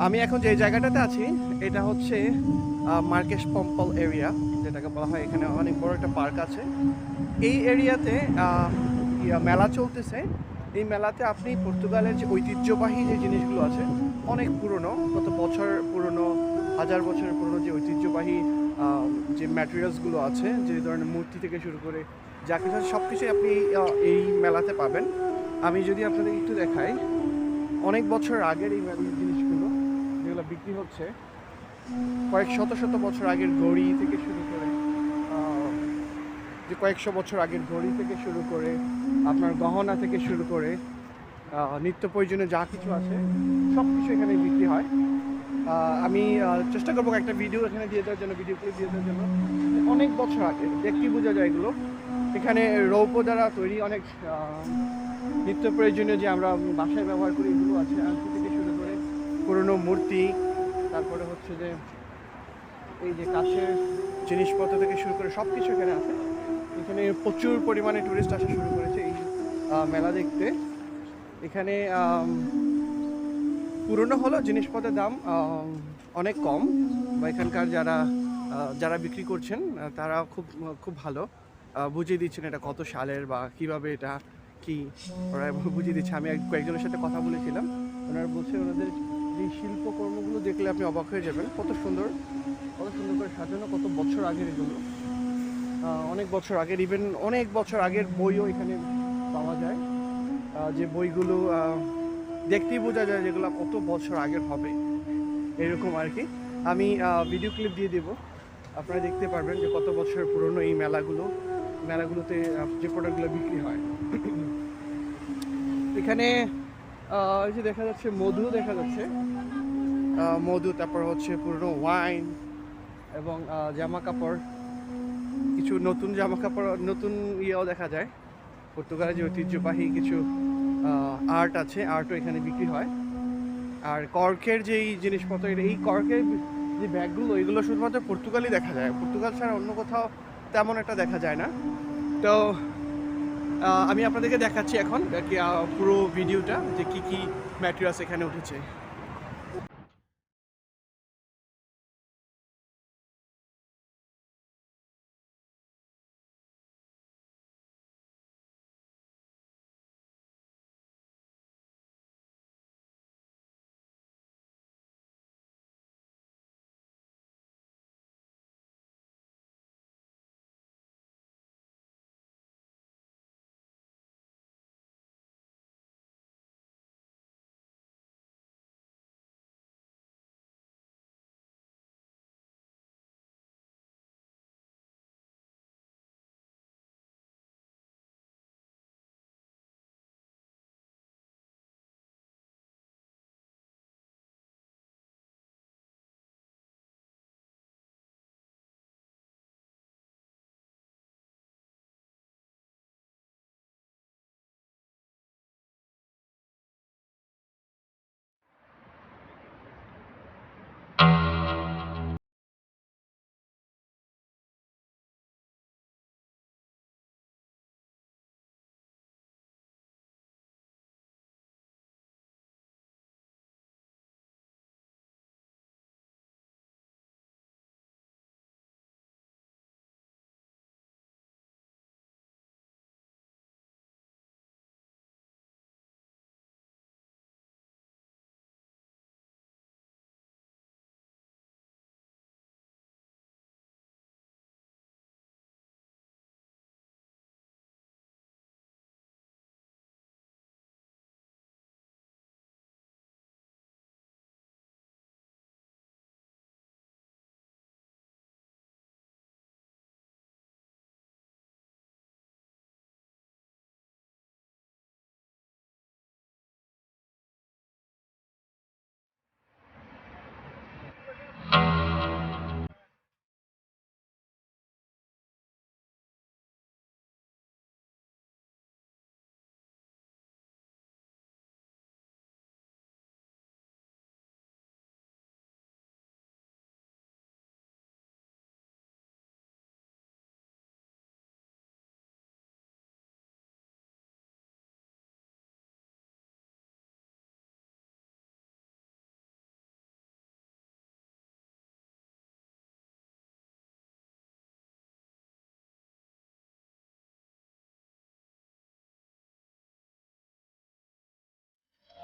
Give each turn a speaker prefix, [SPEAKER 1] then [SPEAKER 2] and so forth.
[SPEAKER 1] আমি এখন যে জায়গাটাতে আছি এটা হচ্ছে মার্কেস পম্পল এরিয়া, যেটাকে বলা হয়। এখানে অনেক বড় একটা পার্ক আছে। এই এরিয়াতে মেলা চলতেছে। এই মেলাতে আপনি পর্তুগালের যে ঐতিহ্যবাহী যে জিনিসগুলো আছে, অনেক পুরনো, কত বছর পুরনো, হাজার বছরের পুরনো যে ঐতিহ্যবাহী যে ম্যাটেরিয়ালসগুলো আছে, যে ধরনের মূর্তি থেকে শুরু করে যা কিছু আছে সব কিছুই আপনি এই মেলাতে পাবেন। আমি যদি আপনাদের একটু দেখাই, অনেক বছর আগের এই জিনিসগুলো যেগুলো বিক্রি হচ্ছে, কয়েক শত শত বছর আগের ঘড়ি থেকে শুরু করে যে কয়েকশো বছর আগের ঘড়ি থেকে শুরু করে আপনার গহনা থেকে শুরু করে নিত্য প্রয়োজনীয় যা কিছু আছে সব কিছু এখানে বিক্রি হয়। আমি চেষ্টা করবো একটা ভিডিও এখানে দিয়ে দেওয়ার জন্য, ভিডিও ক্লিপ দিয়ে দেওয়ার জন্য। অনেক বছর আগে দেখতেই বোঝা যায় এগুলো। এখানে রৌপ্য দ্বারা তৈরি অনেক নিত্য প্রয়োজনীয় যে আমরা বাসায় ব্যবহার করি এগুলো আছে, আংটি থেকে শুরু করে পুরনো মূর্তি, তারপরে হচ্ছে যে এই যে কাছের জিনিসপত্র থেকে শুরু করে সব কিছু এখানে আছে। এখানে প্রচুর পরিমাণে টুরিস্ট আসা শুরু করেছে এই মেলা দেখতে। এখানে পুরনো হলো জিনিসপত্রের দাম অনেক কম, বা এখানকার যারা বিক্রি করছেন তারা খুব খুব ভালো বুঝিয়ে দিচ্ছেন এটা কত সালের বা কিভাবে এটা কি ওরা বুঝিয়ে দিচ্ছে। আমি কয়েকজনের সাথে কথা বলেছিলাম, ওনারা বলছে ওনাদের যে শিল্পকর্মগুলো দেখলে আপনি অবাক হয়ে যাবেন, কত সুন্দর করে সাজানো, কত বছর আগের এগুলো। অনেক বছর আগের, ইভেন অনেক বছর আগের বইও এখানে পাওয়া যায়, যে বইগুলো দেখতেই বোঝা যায় যেগুলো কত বছর আগের হবে, এরকম আর কি। আমি ভিডিও ক্লিপ দিয়ে দেবো, আপনারা দেখতে পারবেন যে কত বছর পুরনো এই মেলাগুলোতে যে প্রোডাক্টগুলো বিক্রি হয়। এখানে এই যে দেখা যাচ্ছে মধু, দেখা যাচ্ছে মধু, তারপর হচ্ছে পুরনো ওয়াইন এবং জামা কাপড়, কিছু নতুন জামা কাপড়, নতুন ইয়েও দেখা যায়। পর্তুগালের যে ঐতিহ্যবাহী কিছু আর্ট আছে, আর্টও এখানে বিক্রি হয়। আর কর্কের যেই জিনিসপত্র, এই কর্কের যে ব্যাগগুলো, এগুলো শুধুমাত্র পর্তুগালই দেখা যায়, পর্তুগাল ছাড়া অন্য কোথাও তেমন একটা দেখা যায় না। তো আমি আপনাদেরকে দেখাচ্ছি এখন পুরো ভিডিওটা যে কী কী ম্যাটেরিয়ালস এখানে উঠেছে।